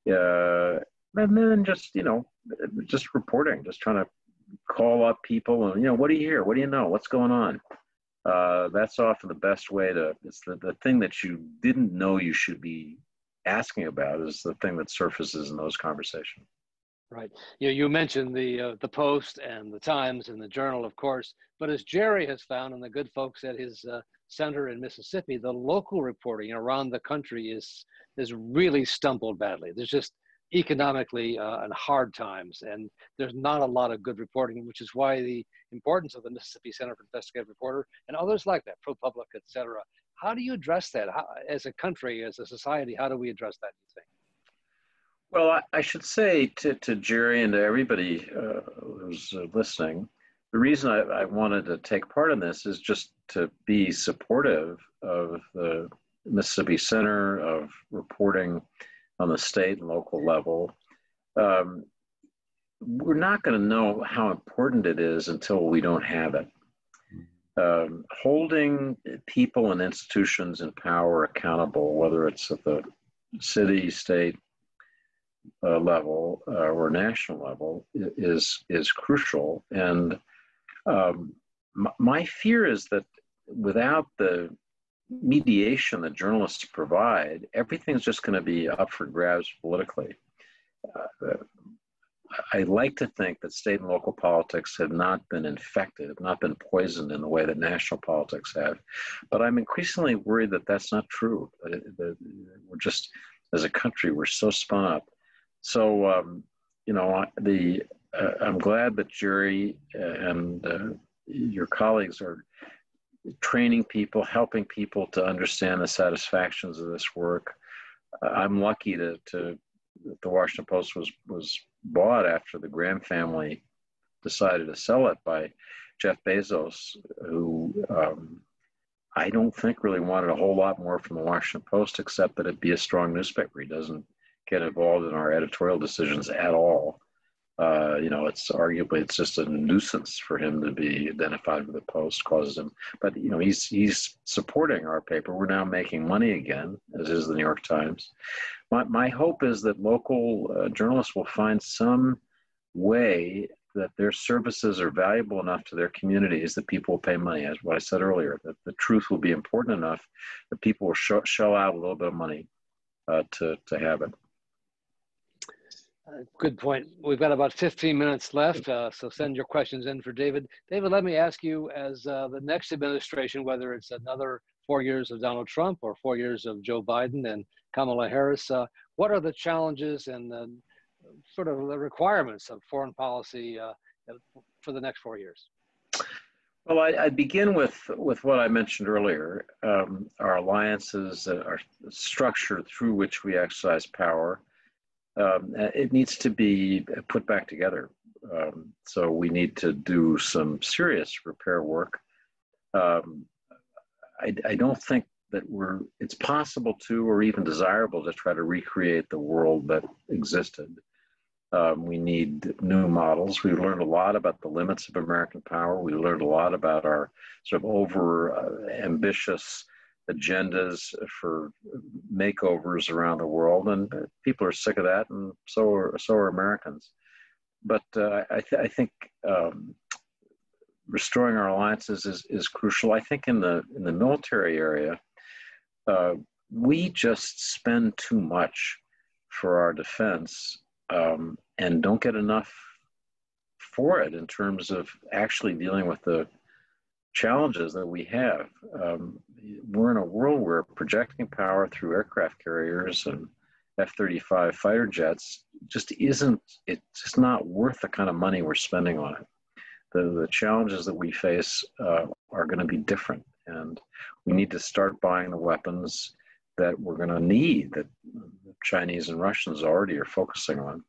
And then just reporting, just trying to call up people and, what do you hear? What do you know? What's going on? That's often the best way it's the thing that you didn't know you should be asking about is the thing that surfaces in those conversations. Right. You mentioned the Post and the Times and the Journal, of course, but as Jerry has found and the good folks at his center in Mississippi, the local reporting around the country is really stumbled badly. There's just economically and hard times, and there's not a lot of good reporting, which is why the importance of the Mississippi Center for Investigative Reporter and others like that, ProPublica, et cetera. How do you address that? As a country, as a society, how do we address that, you think? Well, I should say to Jerry and to everybody who's listening, the reason I wanted to take part in this is just to be supportive of the Mississippi Center, of reporting on the state and local level. We're not going to know how important it is until we don't have it. Holding people and institutions in power accountable, whether it's at the city, state, level or national level, is crucial. And my fear is that without the mediation that journalists provide, everything's just going to be up for grabs politically. I like to think that state and local politics have not been infected, have not been poisoned in the way that national politics have. But I'm increasingly worried that that's not true. We're just, as a country, we're so spun up. So, I'm glad that Jerry and your colleagues are training people, helping people to understand the satisfactions of this work. I'm lucky that the Washington Post was bought after the Graham family decided to sell it by Jeff Bezos, who I don't think really wanted a whole lot more from the Washington Post, except that it be a strong newspaper. He doesn't get involved in our editorial decisions at all. It's just a nuisance for him to be identified with the Post, causes him. But he's supporting our paper. We're now making money again, as is the New York Times. My hope is that local journalists will find some way that their services are valuable enough to their communities that people will pay money, as what I said earlier, that the truth will be important enough that people will shell out a little bit of money to have it. Good point. We've got about 15 minutes left, so send your questions in for David. David, let me ask you, as the next administration, whether it's another 4 years of Donald Trump or 4 years of Joe Biden and Kamala Harris, what are the challenges and the sort of the requirements of foreign policy for the next 4 years? Well, I begin with what I mentioned earlier. Our alliances are structured through which we exercise power. It needs to be put back together. So we need to do some serious repair work. I don't think that it's possible to, or even desirable to try to recreate the world that existed. We need new models. We learned a lot about the limits of American power. We learned a lot about our sort of ambitious agendas for makeovers around the world, and people are sick of that, and so are Americans. But I think restoring our alliances is crucial. I think in the military area, we just spend too much for our defense and don't get enough for it in terms of actually dealing with the challenges that we have. We're in a world where projecting power through aircraft carriers and F-35 fighter jets it's just not worth the kind of money we're spending on it. The challenges that we face are going to be different, and we need to start buying the weapons that we're going to need, that the Chinese and Russians already are focusing on.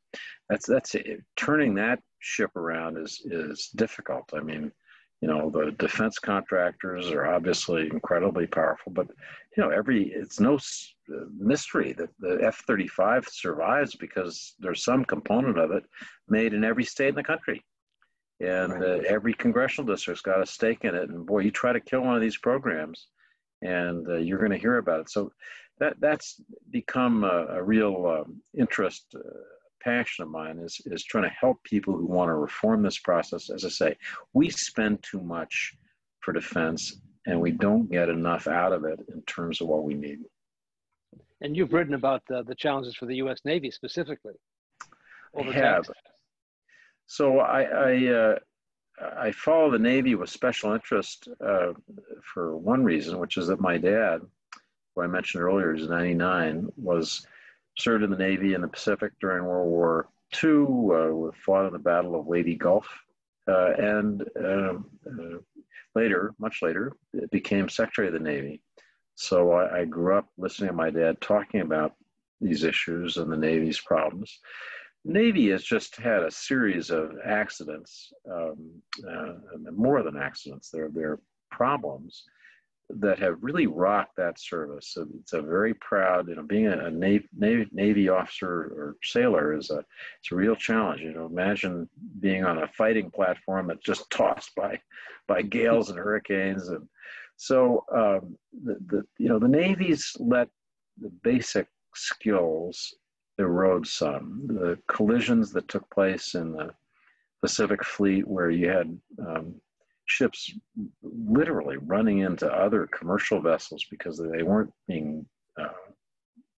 That's it. Turning that ship around is difficult. I mean, the defense contractors are obviously incredibly powerful, but it's no mystery that the F-35 survives because there's some component of it made in every state in the country. And every congressional district's got a stake in it. And boy, you try to kill one of these programs and you're going to hear about it. So that's become a real interest, passion of mine is trying to help people who want to reform this process. As I say, we spend too much for defense and we don't get enough out of it in terms of what we need. And you've written about the challenges for the U.S. Navy specifically. I have. So I follow the Navy with special interest for one reason, which is that my dad, who I mentioned earlier, is 99, served in the Navy in the Pacific during World War II, fought in the Battle of Leyte Gulf, and much later, became Secretary of the Navy. So I grew up listening to my dad talking about these issues and the Navy's problems. Navy has just had a series of accidents, more than accidents. They're problems that have really rocked that service. So it's a very proud, being a Navy officer or sailor it's a real challenge. Imagine being on a fighting platform that's just tossed by gales and hurricanes. And so the Navy's let the basic skills erode some. The collisions that took place in the Pacific Fleet, where you had ships literally running into other commercial vessels because they weren't being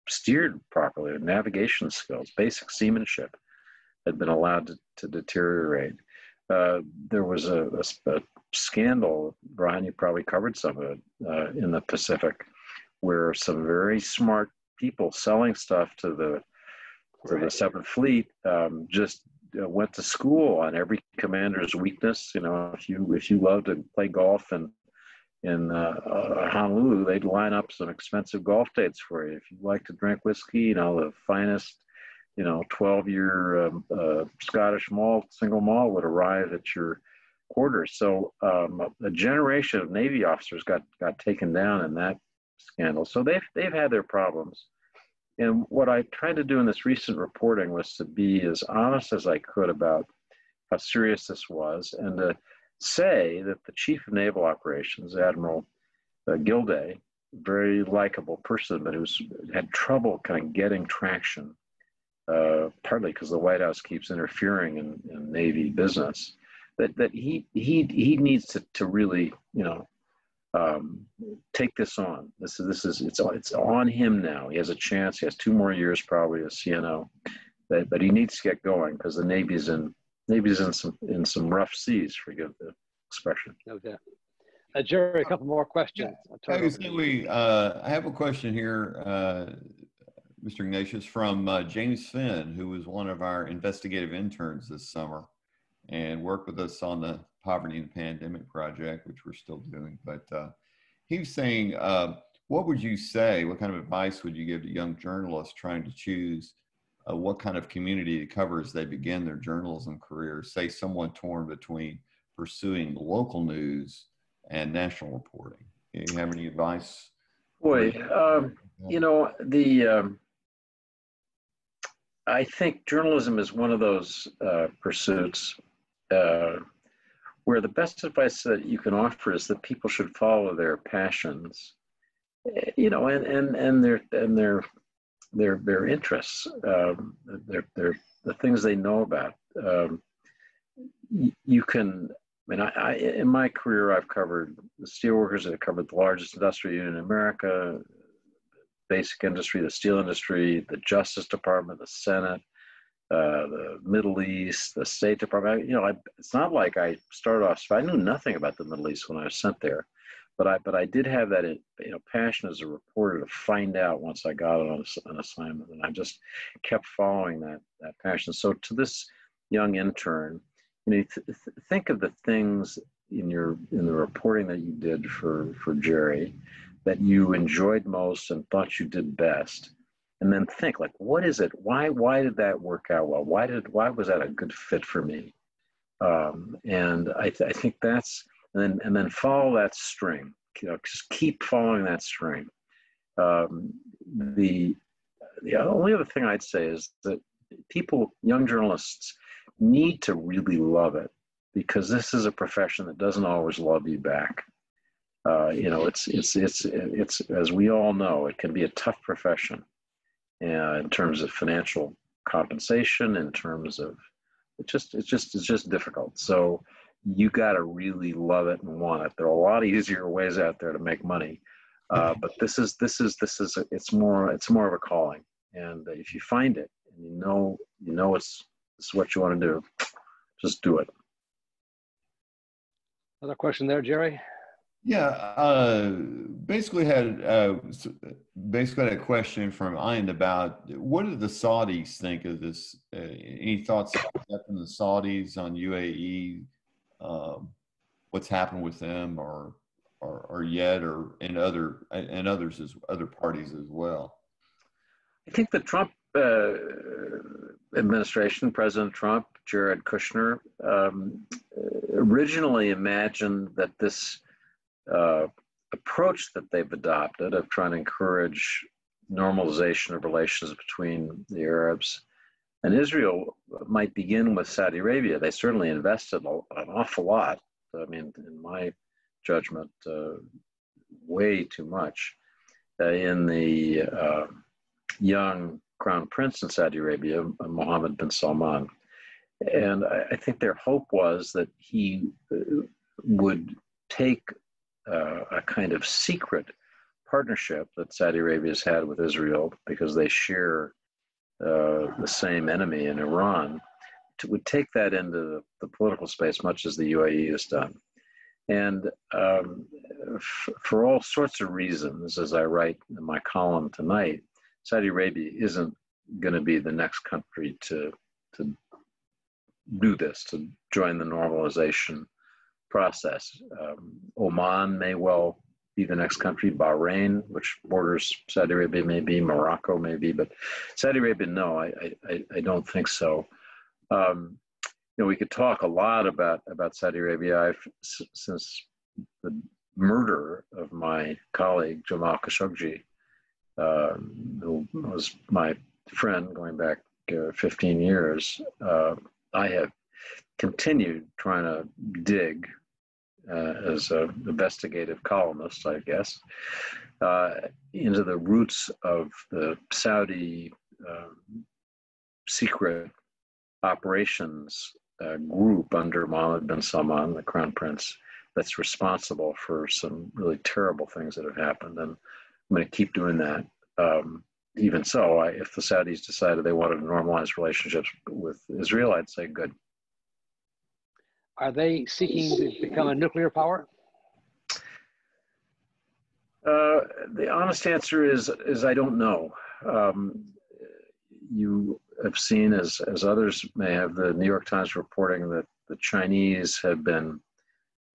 steered properly. Navigation skills, basic seamanship, had been allowed to deteriorate. There was a scandal, Brian, you probably covered some of it, in the Pacific, where some very smart people selling stuff to the Seventh Fleet just went to school on every commander's weakness. If you love to play golf in Honolulu, they'd line up some expensive golf dates for you. If you like to drink whiskey, the finest 12-year Scottish malt, single malt would arrive at your quarters. So a generation of Navy officers got taken down in that scandal. So they've had their problems. And what I tried to do in this recent reporting was to be as honest as I could about how serious this was, and to say that the Chief of Naval Operations, Admiral Gilday, very likable person, but who's had trouble kind of getting traction, partly because the White House keeps interfering in Navy business, that he needs to really, take this on. It's on him now. He has a chance. He has 2 more years probably as CNO, but he needs to get going because the Navy's in some rough seas, forgive the expression. No doubt. Jerry, a couple more questions. I have a question here, Mr. Ignatius, from James Finn, who was one of our investigative interns this summer and worked with us on the Poverty and Pandemic Project, which we're still doing. But he was saying, what would you say, what kind of advice would you give to young journalists trying to choose what kind of community to cover as they begin their journalism career? Say someone torn between pursuing local news and national reporting. Do you have any advice? Boy, I think journalism is one of those pursuits where the best advice that you can offer is that people should follow their passions, and their interests, the things they know about. You can. I in my career, I've covered the steelworkers. I've covered the largest industrial union in America, basic industry, the steel industry, the Justice Department, the Senate, the Middle East, the State Department. It's not like I started off. I knew nothing about the Middle East when I was sent there, but I did have that passion as a reporter to find out once I got on an assignment, and I just kept following that passion. So to this young intern, think of the things in the reporting that you did for Jerry that you enjoyed most and thought you did best, and then think, like, what is it? Why did that work out well? Why was that a good fit for me? And I think that's, and then follow that string. Just keep following that string. The only other thing I'd say is that young journalists, need to really love it, because this is a profession that doesn't always love you back. It's as we all know, it can be a tough profession in terms of financial compensation, in terms of it's just difficult. So you got to really love it and want it. There are a lot easier ways out there to make money, but this is it's more of a calling. And if you find it and you know it's what you want to do, just do it. Another question there, Jerry? Yeah, basically had a question from Ian about what do the Saudis think of this? Any thoughts from the Saudis on UAE? What's happened with them, or in other parties as well? I think the Trump administration, President Trump, Jared Kushner, originally imagined that this approach that they've adopted of trying to encourage normalization of relations between the Arabs and Israel might begin with Saudi Arabia. They certainly invested an awful lot. I mean, in my judgment, way too much in the young Crown Prince in Saudi Arabia, Mohammed bin Salman. And I think their hope was that he would take a kind of secret partnership that Saudi Arabia has had with Israel, because they share the same enemy in Iran, would take that into the political space, much as the UAE has done. And for all sorts of reasons, as I write in my column tonight, Saudi Arabia isn't going to be the next country to do this, to join the normalization process. Oman may well be the next country, Bahrain, which borders Saudi Arabia, maybe Morocco, maybe, but Saudi Arabia, no, I don't think so. We could talk a lot about Saudi Arabia. Since the murder of my colleague Jamal Khashoggi, who was my friend going back 15 years, I have continued trying to dig as an investigative columnist, I guess, into the roots of the Saudi secret operations group under Mohammed bin Salman, the crown prince, that's responsible for some really terrible things that have happened. And I'm going to keep doing that. Even so, if the Saudis decided they wanted to normalize relationships with Israel, I'd say good. Are they seeking to become a nuclear power? The honest answer is I don't know. You have seen, as others may have, the New York Times reporting that the Chinese have been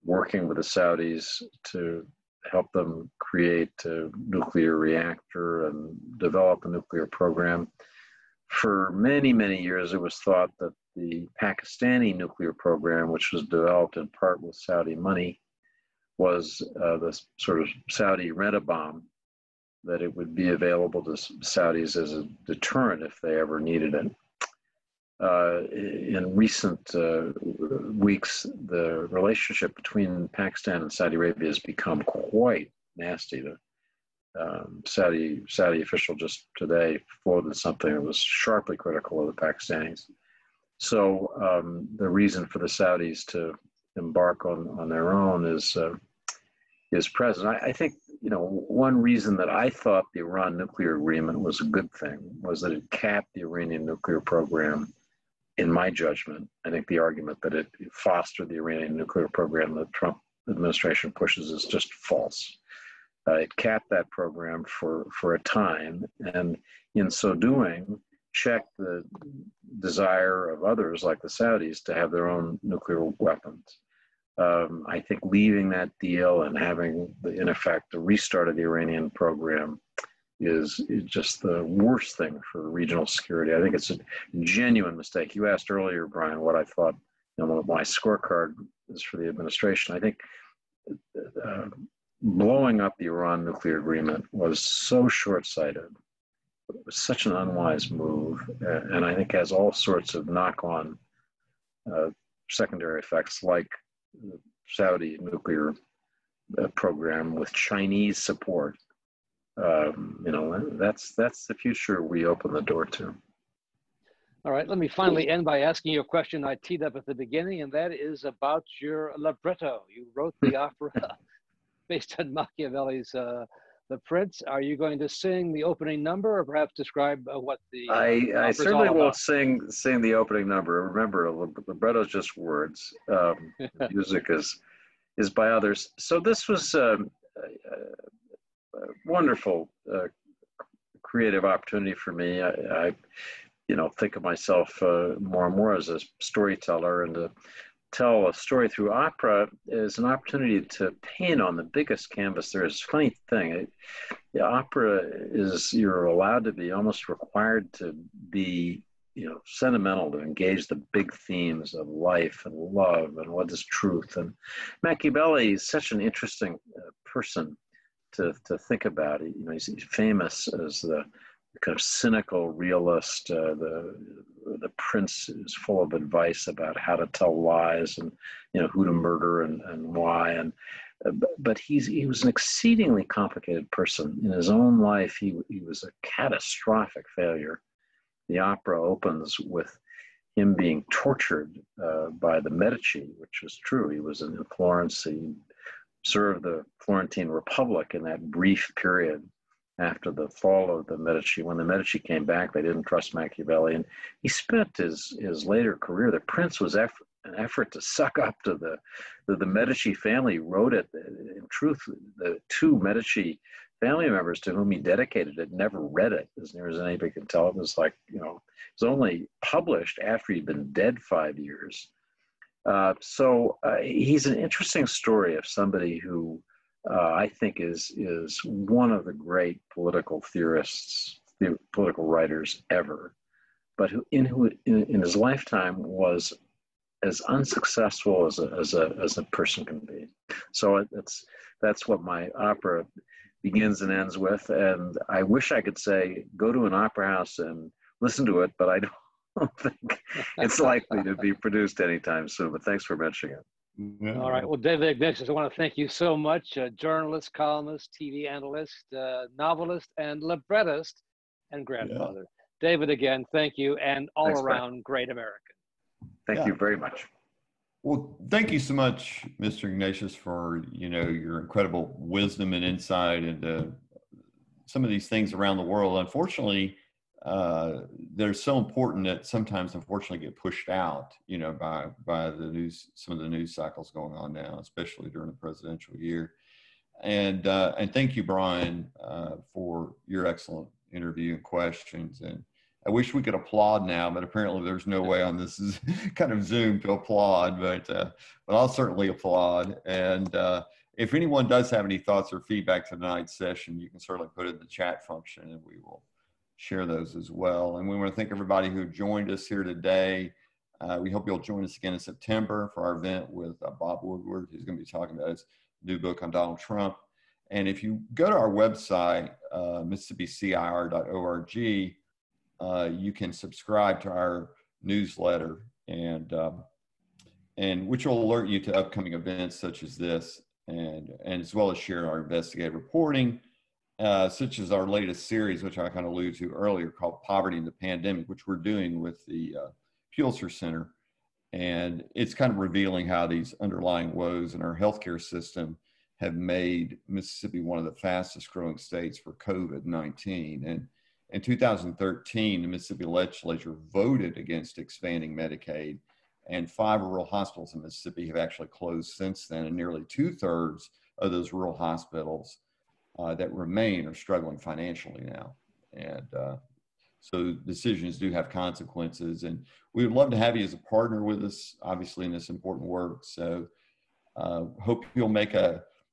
working with the Saudis to help them create a nuclear reactor and develop a nuclear program. For many, many years, it was thought that the Pakistani nuclear program, which was developed in part with Saudi money, was the sort of Saudi rent-a-bomb, that it would be available to Saudis as a deterrent if they ever needed it. In recent weeks, the relationship between Pakistan and Saudi Arabia has become quite nasty. The Saudi official just today floated something that was sharply critical of the Pakistanis. So the reason for the Saudis to embark on their own is present. I think, one reason that I thought the Iran nuclear agreement was a good thing was that it capped the Iranian nuclear program. In my judgment, I think the argument that it fostered the Iranian nuclear program that the Trump administration pushes is just false. It capped that program for a time, and in so doing, checked the desire of others like the Saudis to have their own nuclear weapons. I think leaving that deal and having, in effect, a restart of the Iranian program is just the worst thing for regional security. I think it's a genuine mistake. You asked earlier, Brian, what I thought my scorecard is for the administration. I think blowing up the Iran nuclear agreement was so short-sighted. It was such an unwise move, and I think has all sorts of knock-on secondary effects, like the Saudi nuclear program with Chinese support. That's the future we open the door to. All right, let me finally end by asking you a question I teed up at the beginning, and that is about your libretto. You wrote the opera based on Machiavelli's The Prince. Are you going to sing the opening number, or perhaps describe what the I certainly won't sing the opening number. Remember, libretto is just words. Music is by others. So this was wonderful creative opportunity for me. I think of myself more and more as a storyteller, and to tell a story through opera is an opportunity to paint on the biggest canvas there is. Funny thing, the opera is, you're allowed to be, almost required to be, sentimental, to engage the big themes of life and love and what is truth. And Machiavelli is such an interesting person to think about. He's famous as the kind of cynical realist. The prince is full of advice about how to tell lies and who to murder and why. But he was an exceedingly complicated person. In his own life, he was a catastrophic failure. The opera opens with him being tortured by the Medici, which was true. He was in Florence. He served the Florentine Republic in that brief period after the fall of the Medici. When the Medici came back, they didn't trust Machiavelli, and he spent his later career. The Prince was an effort to suck up to the Medici family. Wrote it. In truth, the two Medici family members to whom he dedicated it never read it, as near as anybody can tell. It was like, it was only published after he'd been dead 5 years. So he's an interesting story of somebody who I think is one of the great political theorists, political writers ever, but who in his lifetime was as unsuccessful as a person can be. So that's what my opera begins and ends with. And I wish I could say, go to an opera house and listen to it, but I don't think it's likely to be produced anytime soon. But thanks for mentioning it. Yeah. All right. Well, David Ignatius, I want to thank you so much. Journalist, columnist, TV analyst, novelist, and librettist, and grandfather. David, again, thank you, and all Thanks, Brian. around great American. Thank you very much. Well, thank you so much, Mr. Ignatius, for your incredible wisdom and insight into some of these things around the world. Unfortunately, they're so important that sometimes, unfortunately, get pushed out, by the news, some of the news cycles going on now, especially during the presidential year. And thank you, Brian, for your excellent interview and questions. And I wish we could applaud now, but apparently there's no way on this kind of Zoom to applaud, but I'll certainly applaud. And if anyone does have any thoughts or feedback to tonight's session, you can certainly put it in the chat function and we will share those as well. And we want to thank everybody who joined us here today. We hope you'll join us again in September for our event with Bob Woodward, who's going to be talking about his new book on Donald Trump. And if you go to our website, MississippiCIR.org, you can subscribe to our newsletter, and which will alert you to upcoming events such as this, and as well as share our investigative reporting, such as our latest series, which I kind of alluded to earlier, called Poverty in the Pandemic, which we're doing with the Pulitzer Center. And it's kind of revealing how these underlying woes in our healthcare system have made Mississippi one of the fastest growing states for COVID-19. And in 2013, the Mississippi legislature voted against expanding Medicaid, and 5 rural hospitals in Mississippi have actually closed since then, and nearly 2/3 of those rural hospitals that remain are struggling financially now. And so decisions do have consequences, and we would love to have you as a partner with us, obviously, in this important work. So hope you'll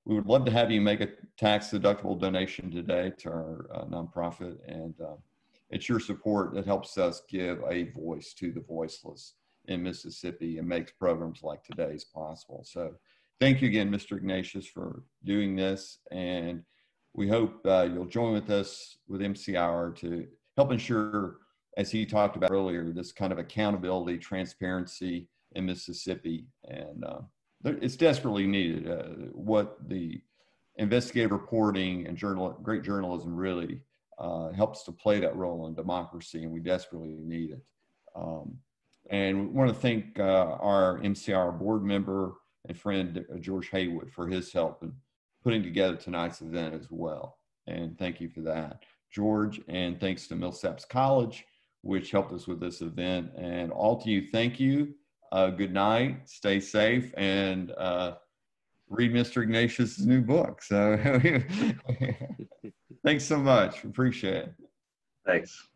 we would love to have you make a tax-deductible donation today to our nonprofit, and it's your support that helps us give a voice to the voiceless in Mississippi and makes programs like today's possible. So thank you again, Mr. Ignatius, for doing this, and we hope you'll join with us with MCIR to help ensure, as he talked about earlier, this kind of accountability, transparency in Mississippi, and it's desperately needed. What the investigative reporting and great journalism really helps to play that role in democracy, and we desperately need it. And we want to thank our MCIR board member and friend, George Haywood, for his help in putting together tonight's event as well. And thank you for that, George. And thanks to Millsaps College, which helped us with this event. And all to you, thank you. Good night, stay safe, and read Mr. Ignatius' new book. So thanks so much. Appreciate it. Thanks.